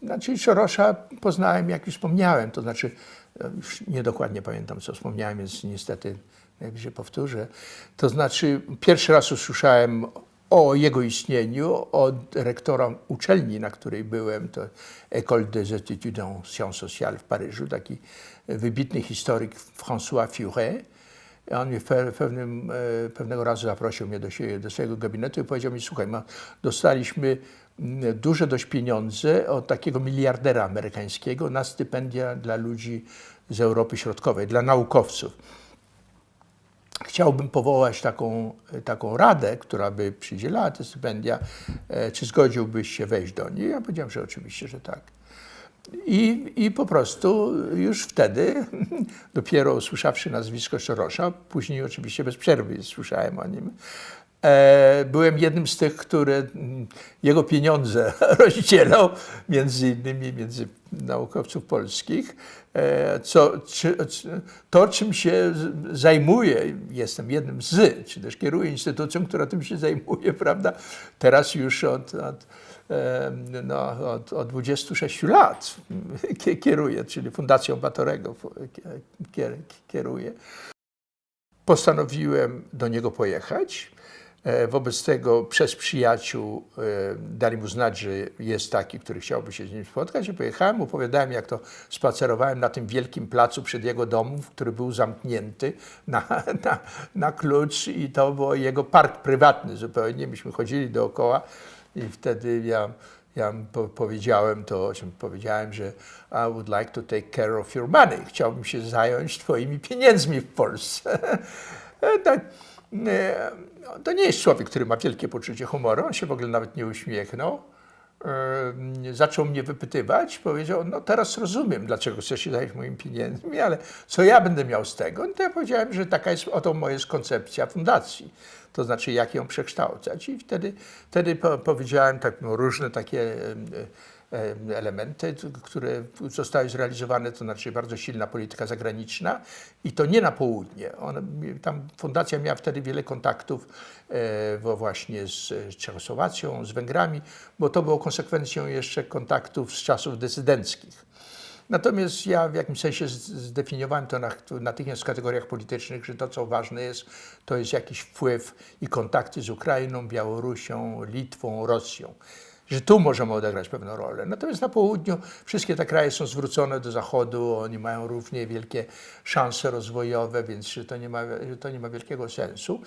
Znaczy Sorosza poznałem, jak już wspomniałem, to znaczy już niedokładnie pamiętam, co wspomniałem, więc niestety najwyżej powtórzę. To znaczy pierwszy raz usłyszałem o jego istnieniu od rektora uczelni, na której byłem, to École des études en sciences sociales w Paryżu, taki wybitny historyk François Furet. On mnie pewnego razu zaprosił mnie do swojego gabinetu i powiedział mi: słuchaj, dostaliśmy duże dość pieniądze od takiego miliardera amerykańskiego na stypendia dla ludzi z Europy Środkowej, dla naukowców. Chciałbym powołać taką radę, która by przydzielała te stypendia. Czy zgodziłbyś się wejść do niej? Ja powiedziałem, że oczywiście, że tak. I po prostu już wtedy, dopiero usłyszawszy nazwisko Sorosza, później oczywiście bez przerwy słyszałem o nim, byłem jednym z tych, który jego pieniądze rozdzielał, między innymi między naukowców polskich. To, czym się zajmuję, jestem jednym z, czy też kieruję instytucją, która tym się zajmuje, prawda, teraz już od 26 lat kieruję, czyli Fundacją Batorego kieruję. Postanowiłem do niego pojechać. Wobec tego przez przyjaciół dali mu znać, że jest taki, który chciałby się z nim spotkać. I pojechałem, opowiadałem, jak to spacerowałem na tym wielkim placu przed jego domem, który był zamknięty na klucz i to był jego park prywatny zupełnie. Myśmy chodzili dookoła i wtedy ja powiedziałem to, o czym powiedziałem, że I would like to take care of your money. Chciałbym się zająć twoimi pieniędzmi w Polsce. To nie jest człowiek, który ma wielkie poczucie humoru, on się w ogóle nawet nie uśmiechnął. Zaczął mnie wypytywać, powiedział: no teraz rozumiem, dlaczego chcesz się zająć moimi pieniędzmi, ale co ja będę miał z tego? No to ja powiedziałem, że taka jest oto moja koncepcja fundacji, to znaczy jak ją przekształcać. I wtedy powiedziałem różne takie elementy, które zostały zrealizowane, to znaczy bardzo silna polityka zagraniczna i to nie na południe. Tam fundacja miała wtedy wiele kontaktów właśnie z Czechosłowacją, z Węgrami, bo to było konsekwencją jeszcze kontaktów z czasów decydenckich. Natomiast ja w jakimś sensie zdefiniowałem to natychmiast w kategoriach politycznych, że to, co ważne jest, to jest jakiś wpływ i kontakty z Ukrainą, Białorusią, Litwą, Rosją. Że tu możemy odegrać pewną rolę. Natomiast na południu wszystkie te kraje są zwrócone do Zachodu, oni mają równie wielkie szanse rozwojowe, więc że to nie ma wielkiego sensu.